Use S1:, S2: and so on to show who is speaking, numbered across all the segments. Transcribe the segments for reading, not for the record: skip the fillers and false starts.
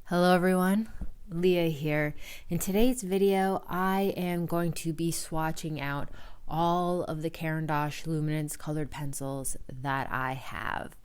S1: Hello everyone, Leah here. In today's video, I am going to be swatching out all of the Caran Dache Luminance colored pencils that I have.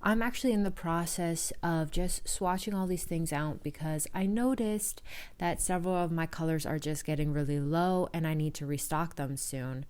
S1: I'm actually in the process of just swatching all these things out because I noticed that several of my colors are just getting really low and I need to restock them soon.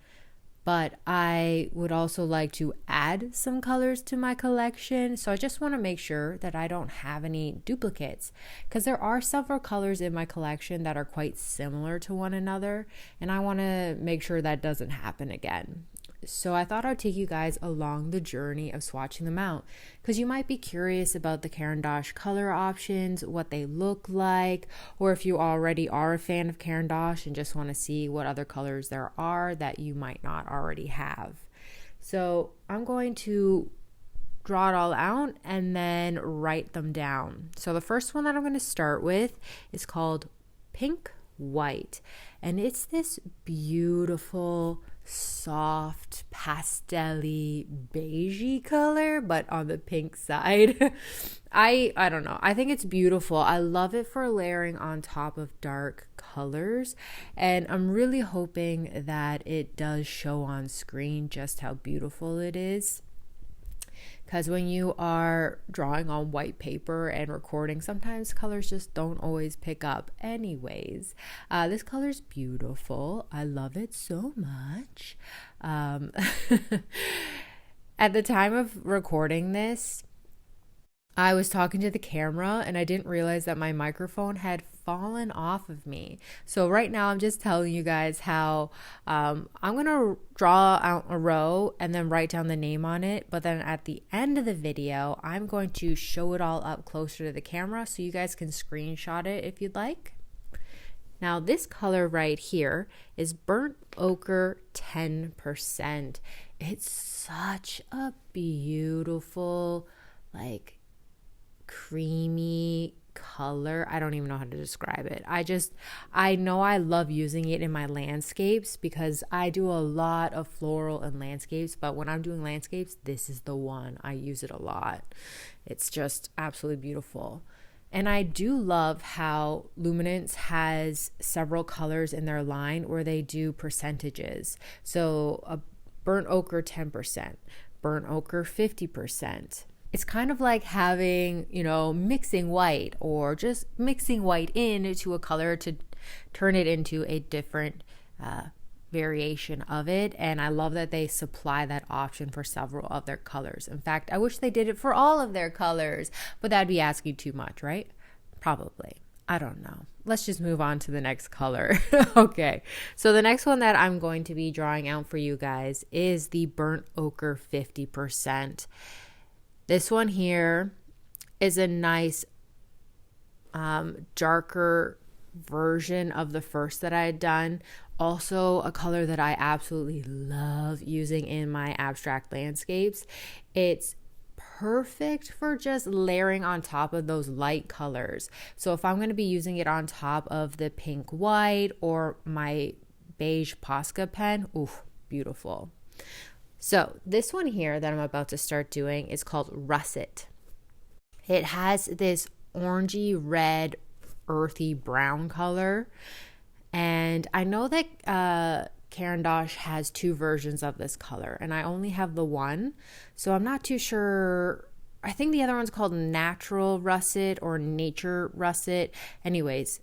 S1: But I would also like to add some colors to my collection. So I just want to make sure that I don't have any duplicates because there are several colors in my collection that are quite similar to one another. And I want to make sure that doesn't happen again. So I thought I'd take you guys along the journey of swatching them out because you might be curious about the Caran Dache color options, what they look like, or if you already are a fan of Caran Dache and just want to see what other colors there are that you might not already have. So I'm going to draw it all out and then write them down. So the first one that I'm going to start with is called Pink White, and it's this beautiful soft pastel-y beigey color but on the pink side. I don't know, I think it's beautiful. I love it for layering on top of dark colors, and I'm really hoping that it does show on screen just how beautiful it is. Because when you are drawing on white paper and recording, sometimes colors just don't always pick up. Anyways, this color's beautiful. I love it so much. At the time of recording this, I was talking to the camera and I didn't realize that my microphone had fallen off of me. So right now I'm just telling you guys how I'm gonna draw out a row and then write down the name on it, but then at the end of the video I'm going to show it all up closer to the camera so you guys can screenshot it if you'd like. Now this color right here is Burnt Ochre 10%. It's such a beautiful, like, creamy color. I don't even know how to describe it. I know I love using it in my landscapes because I do a lot of floral and landscapes, but when I'm doing landscapes, this is the one. I use it a lot. It's just absolutely beautiful. And I do love how Luminance has several colors in their line where they do percentages. So a Burnt Ochre 10%, Burnt Ochre 50%. It's kind of like having, mixing white or just mixing white into a color to turn it into a different variation of it. And I love that they supply that option for several of their colors. In fact, I wish they did it for all of their colors, but that'd be asking too much, right? Probably. I don't know. Let's just move on to the next color. Okay, so the next one that I'm going to be drawing out for you guys is the Burnt Ochre 50%. This one here is a nice darker version of the first that I had done. Also a color that I absolutely love using in my abstract landscapes. It's perfect for just layering on top of those light colors. So if I'm going to be using it on top of the pink white or my beige Posca pen, oof, beautiful. So this one here that I'm about to start doing is called Russet. It has this orangey red, earthy brown color. And I know that Caran Dache has two versions of this color, and I only have the one. So I'm not too sure. I think the other one's called Natural Russet or Nature Russet. Anyways,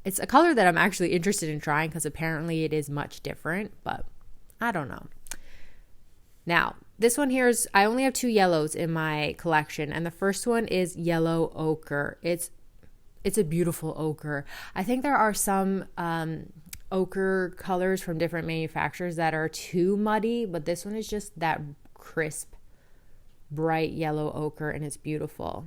S1: it's a color that I'm actually interested in trying because apparently it is much different, but I don't know. Now, this one here is, I only have two yellows in my collection, and the first one is Yellow Ochre. It's a beautiful ochre. I think there are some ochre colors from different manufacturers that are too muddy, but this one is just that crisp, bright yellow ochre, and it's beautiful.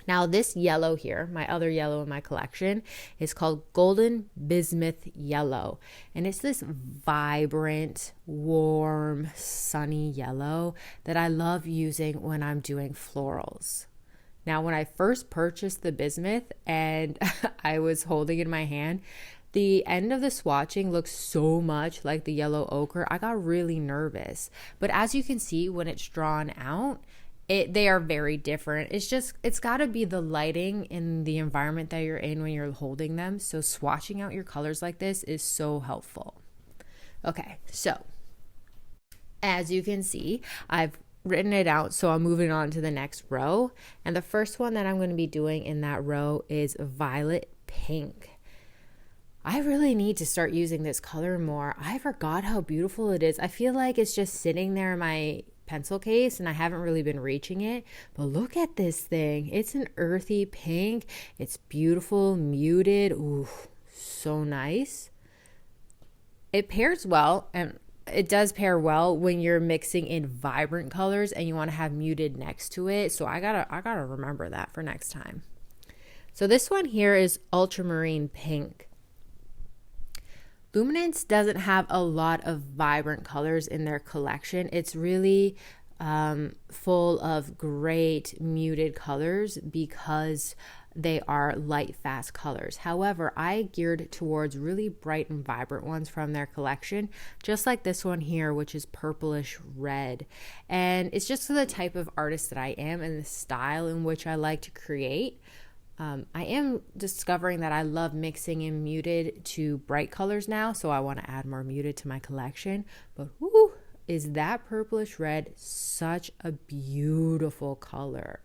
S1: Now this yellow here, my other yellow in my collection, is called Golden Bismuth Yellow. And it's this vibrant, warm, sunny yellow that I love using when I'm doing florals. Now when I first purchased the bismuth and I was holding it in my hand, the end of the swatching looks so much like the yellow ochre. I got really nervous. But as you can see, when it's drawn out, They are very different. It's got to be the lighting in the environment that you're in when you're holding them. So swatching out your colors like this is so helpful. Okay, so as you can see, I've written it out, so I'm moving on to the next row. And the first one that I'm going to be doing in that row is violet pink. I really need to start using this color more. I forgot how beautiful it is. I feel like it's just sitting there in my pencil case and I haven't really been reaching it. But look at this thing. It's an earthy pink. It's beautiful, muted. Ooh, so nice. It pairs well, and it does pair well when you're mixing in vibrant colors and you want to have muted next to it. So I gotta remember that for next time. So this one here is ultramarine pink. Luminance doesn't have a lot of vibrant colors in their collection. It's really full of great muted colors because they are light, fast colors. However, I geared towards really bright and vibrant ones from their collection, just like this one here, which is purplish red. And it's just the type of artist that I am and the style in which I like to create. I am discovering that I love mixing in muted to bright colors now, so I want to add more muted to my collection. But whoo, is that purplish red such a beautiful color.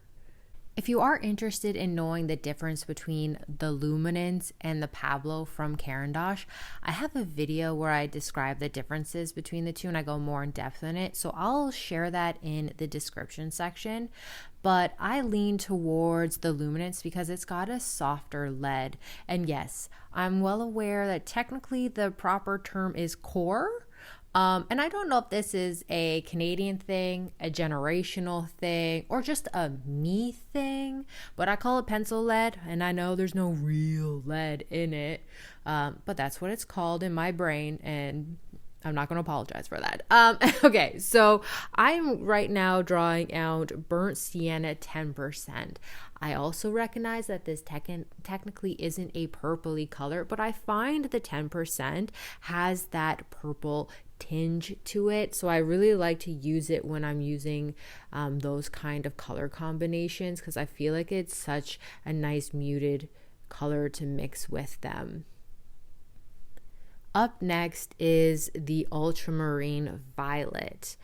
S1: If you are interested in knowing the difference between the Luminance and the Pablo from Caran Dache, I have a video where I describe the differences between the two and I go more in depth in it. So I'll share that in the description section. But I lean towards the Luminance because it's got a softer lead. And yes, I'm well aware that technically the proper term is core. And I don't know if this is a Canadian thing, a generational thing, or just a me thing, but I call it pencil lead, and I know there's no real lead in it, but that's what it's called in my brain, and I'm not going to apologize for that. Okay, so I'm right now drawing out Burnt Sienna 10%. I also recognize that this technically isn't a purpley color, but I find the 10% has that purple tinge to it, so I really like to use it when I'm using those kind of color combinations because I feel like it's such a nice muted color to mix with them. Up next is the ultramarine violet.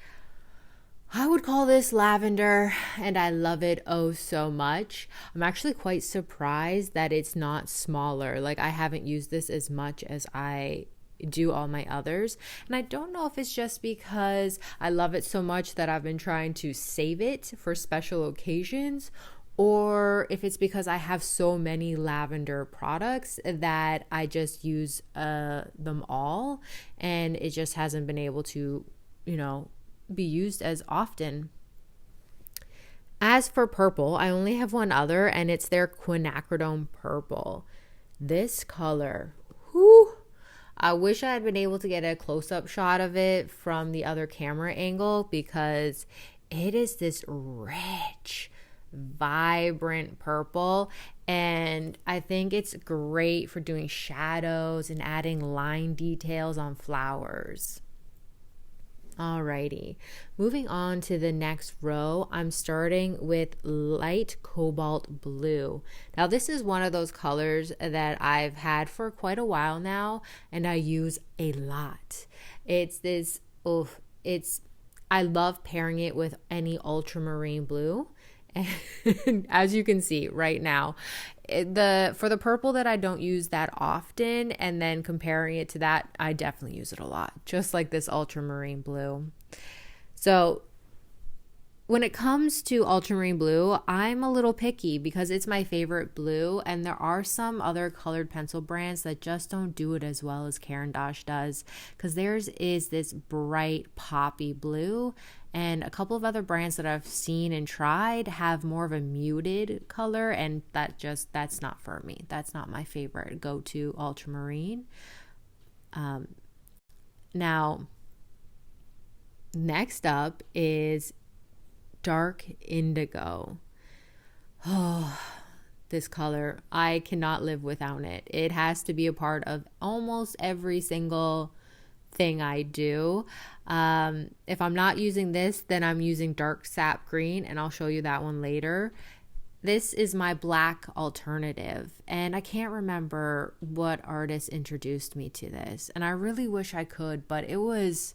S1: I would call this lavender, and I love it oh so much. I'm actually quite surprised that it's not smaller. Like, I haven't used this as much as I do all my others, and I don't know if it's just because I love it so much that I've been trying to save it for special occasions, or if it's because I have so many lavender products that I just use them all and it just hasn't been able to, be used as often. As for purple, I only have one other, and it's their quinacridone purple. This color, whoo! I wish I had been able to get a close-up shot of it from the other camera angle because it is this rich, vibrant purple, and I think it's great for doing shadows and adding line details on flowers. Alrighty, moving on to the next row, I'm starting with light cobalt blue. Now this is one of those colors that I've had for quite a while now and I use a lot. I love pairing it with any ultramarine blue. And as you can see right now, for the purple that I don't use that often, and then comparing it to that, I definitely use it a lot, just like this ultramarine blue. So when it comes to ultramarine blue, I'm a little picky because it's my favorite blue, and there are some other colored pencil brands that just don't do it as well as Caran Dache does, because theirs is this bright poppy blue, and a couple of other brands that I've seen and tried have more of a muted color, and that's not for me. That's not my favorite go-to ultramarine. Now, next up is dark indigo. Oh, this color, I cannot live without it. It has to be a part of almost every single thing I do. If I'm not using this, then I'm using dark sap green, and I'll show you that one later. This is my black alternative, and I can't remember what artist introduced me to this, and I really wish I could, but it was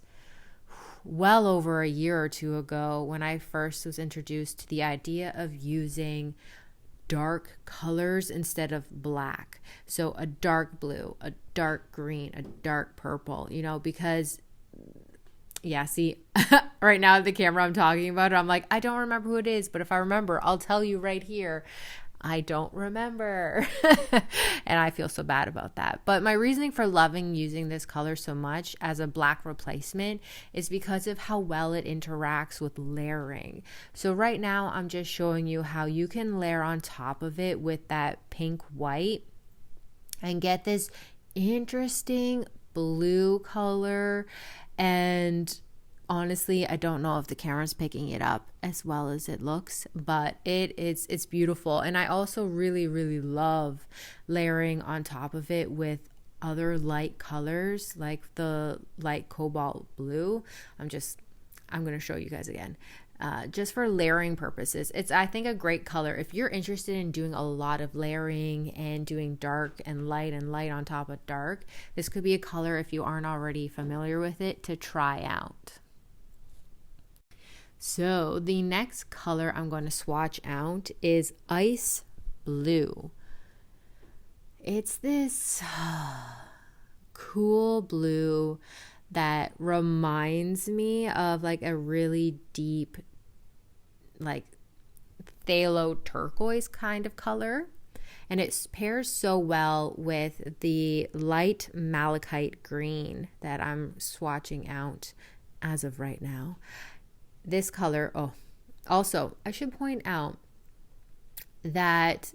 S1: well over a year or two ago when I first was introduced to the idea of using dark colors instead of black. So a dark blue, a dark green, a dark purple, you know, because yeah, see, right now the camera I'm talking about, I'm like, I don't remember who it is, but if I remember, I'll tell you right here. I don't remember. And I feel so bad about that. But my reasoning for loving using this color so much as a black replacement is because of how well it interacts with layering. So right now I'm just showing you how you can layer on top of it with that pink white and get this interesting blue color. And honestly, I don't know if the camera's picking it up as well as it looks, but it's beautiful. And I also really, really love layering on top of it with other light colors like the light cobalt blue. I'm going to show you guys again. Just for layering purposes. It's, I think, a great color. If you're interested in doing a lot of layering and doing dark and light on top of dark, this could be a color, if you aren't already familiar with it, to try out. So the next color I'm going to swatch out is Ice Blue. It's this cool blue that reminds me of like a really deep, like phthalo turquoise kind of color, and it pairs so well with the light malachite green that I'm swatching out as of right now. This color, oh, also I should point out that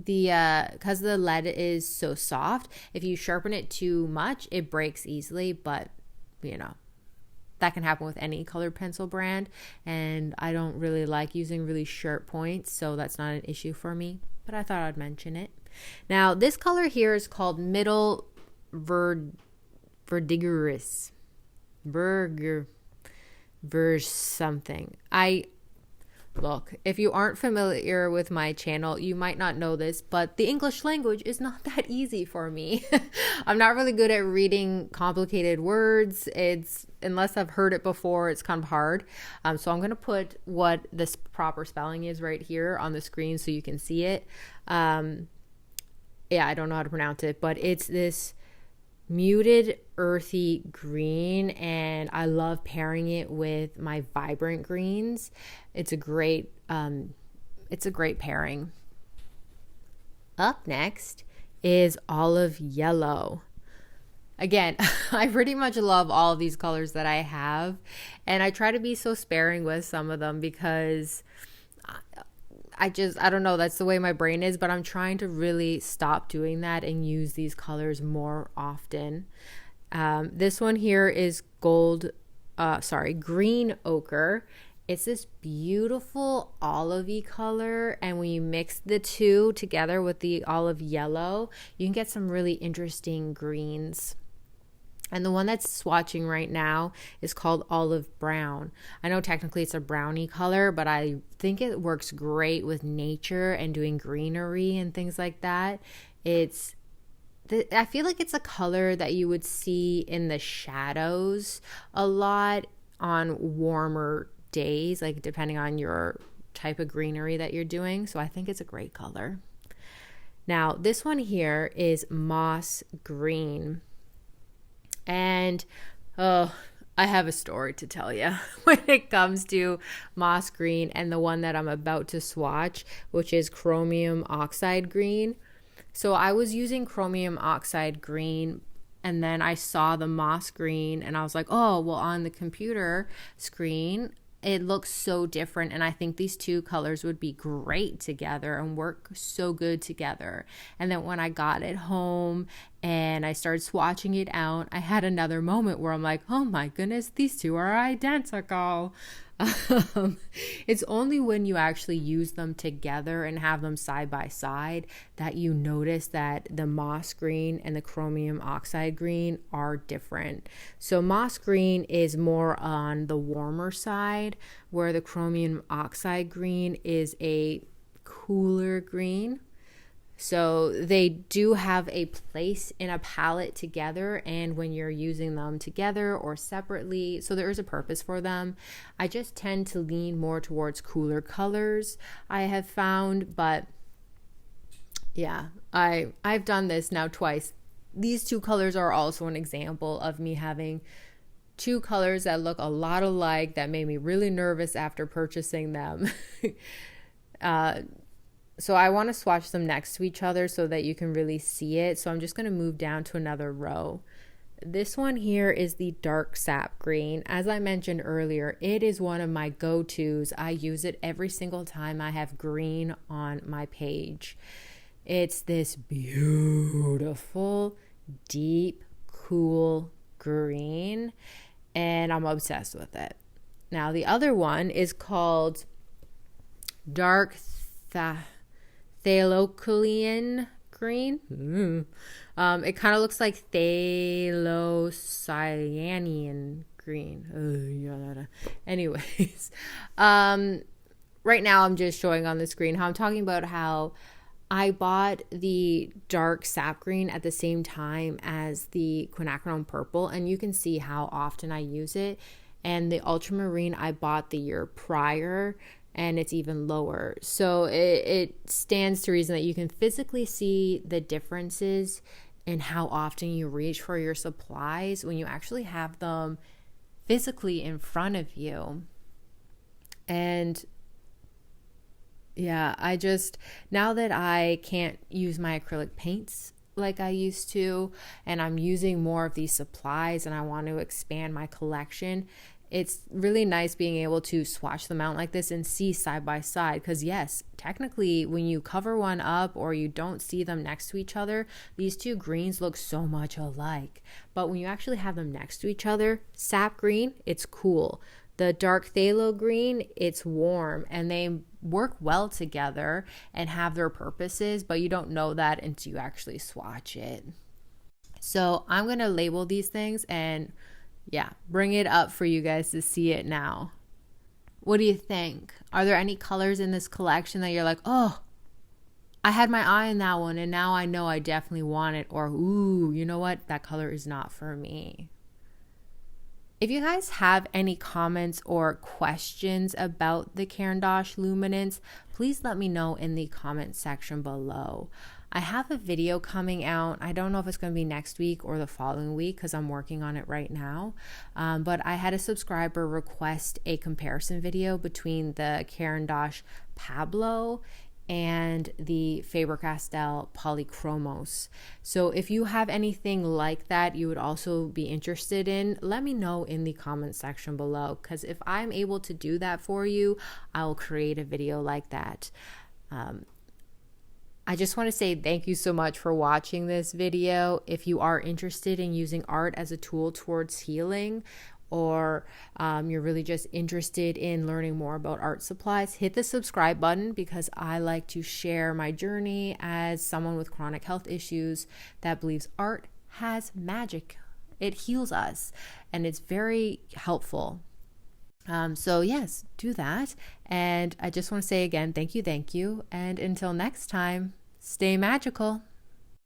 S1: because the lead is so soft, if you sharpen it too much, it breaks easily, but you know, that can happen with any colored pencil brand, and I don't really like using really sharp points, so that's not an issue for me, but I thought I'd mention it. Now, this color here is called Middle Verdigris. Something. Look, if you aren't familiar with my channel, you might not know this, but the English language is not that easy for me. I'm not really good at reading complicated words. Unless I've heard it before, it's kind of hard. So I'm going to put what this proper spelling is right here on the screen so you can see it. Yeah, I don't know how to pronounce it, but it's this muted earthy green, and I love pairing it with my vibrant greens. It's a great pairing. Up next is olive yellow. Again, I pretty much love all of these colors that I have, and I try to be so sparing with some of them because I don't know, that's the way my brain is, but I'm trying to really stop doing that and use these colors more often. This one here is green ochre. It's this beautiful olivey color, and when you mix the two together with the olive yellow, you can get some really interesting greens. And the one that's swatching right now is called olive brown. I know technically it's a brownie color, but I think it works great with nature and doing greenery and things like that. I feel like it's a color that you would see in the shadows a lot on warmer days, like depending on your type of greenery that you're doing. So I think it's a great color. Now, this one here is moss green. And I have a story to tell you when it comes to moss green and the one that I'm about to swatch, which is chromium oxide green. So I was using chromium oxide green, and then I saw the moss green, and I was like, oh, well, on the computer screen, it looks so different, and I think these two colors would be great together and work so good together. And then when I got it home and I started swatching it out, I had another moment where I'm like, oh my goodness, these two are identical. It's only when you actually use them together and have them side by side that you notice that the moss green and the chromium oxide green are different. So moss green is more on the warmer side, where the chromium oxide green is a cooler green. So they do have a place in a palette together, and when you're using them together or separately, so there is a purpose for them. I just tend to lean more towards cooler colors, I have found, but yeah, I've done this now twice. These two colors are also an example of me having two colors that look a lot alike that made me really nervous after purchasing them. So I want to swatch them next to each other so that you can really see it. So I'm just going to move down to another row. This one here is the dark sap green. As I mentioned earlier, it is one of my go-tos. I use it every single time I have green on my page. It's this beautiful, deep, cool green, and I'm obsessed with it. Now the other one is called dark Thalocyan green. It kind of looks like Thalocyanan green. Anyways, right now I'm just showing on the screen how I'm talking about how I bought the dark sap green at the same time as the quinacridone purple, and you can see how often I use it. And the ultramarine I bought the year prior, and it's even lower. So it stands to reason that you can physically see the differences in how often you reach for your supplies when you actually have them physically in front of you. And yeah, now that I can't use my acrylic paints like I used to, and I'm using more of these supplies and I want to expand my collection, it's really nice being able to swatch them out like this and see side by side. Because yes, technically when you cover one up or you don't see them next to each other, these two greens look so much alike. But when you actually have them next to each other, sap green, it's cool. The dark phthalo green, it's warm, and they work well together and have their purposes, but you don't know that until you actually swatch it. So I'm going to label these things and bring it up for you guys to see it now. What do you think? Are there any colors in this collection that you're like, oh, I had my eye on that one and now I know I definitely want it, or ooh, you know what? That color is not for me. If you guys have any comments or questions about the Caran Dache Luminance, please let me know in the comment section below. I have a video coming out. I don't know if it's going to be next week or the following week because I'm working on it right now. But I had a subscriber request a comparison video between the Caran Dache Pablo and the Faber-Castell Polychromos. So if you have anything like that you would also be interested in, let me know in the comment section below, because if I'm able to do that for you, I'll create a video like that. I just want to say thank you so much for watching this video. If you are interested in using art as a tool towards healing, or you're really just interested in learning more about art supplies, hit the subscribe button, because I like to share my journey as someone with chronic health issues that believes art has magic. It heals us and it's very helpful. So yes, do that. And I just want to say again, thank you. And until next time, stay magical.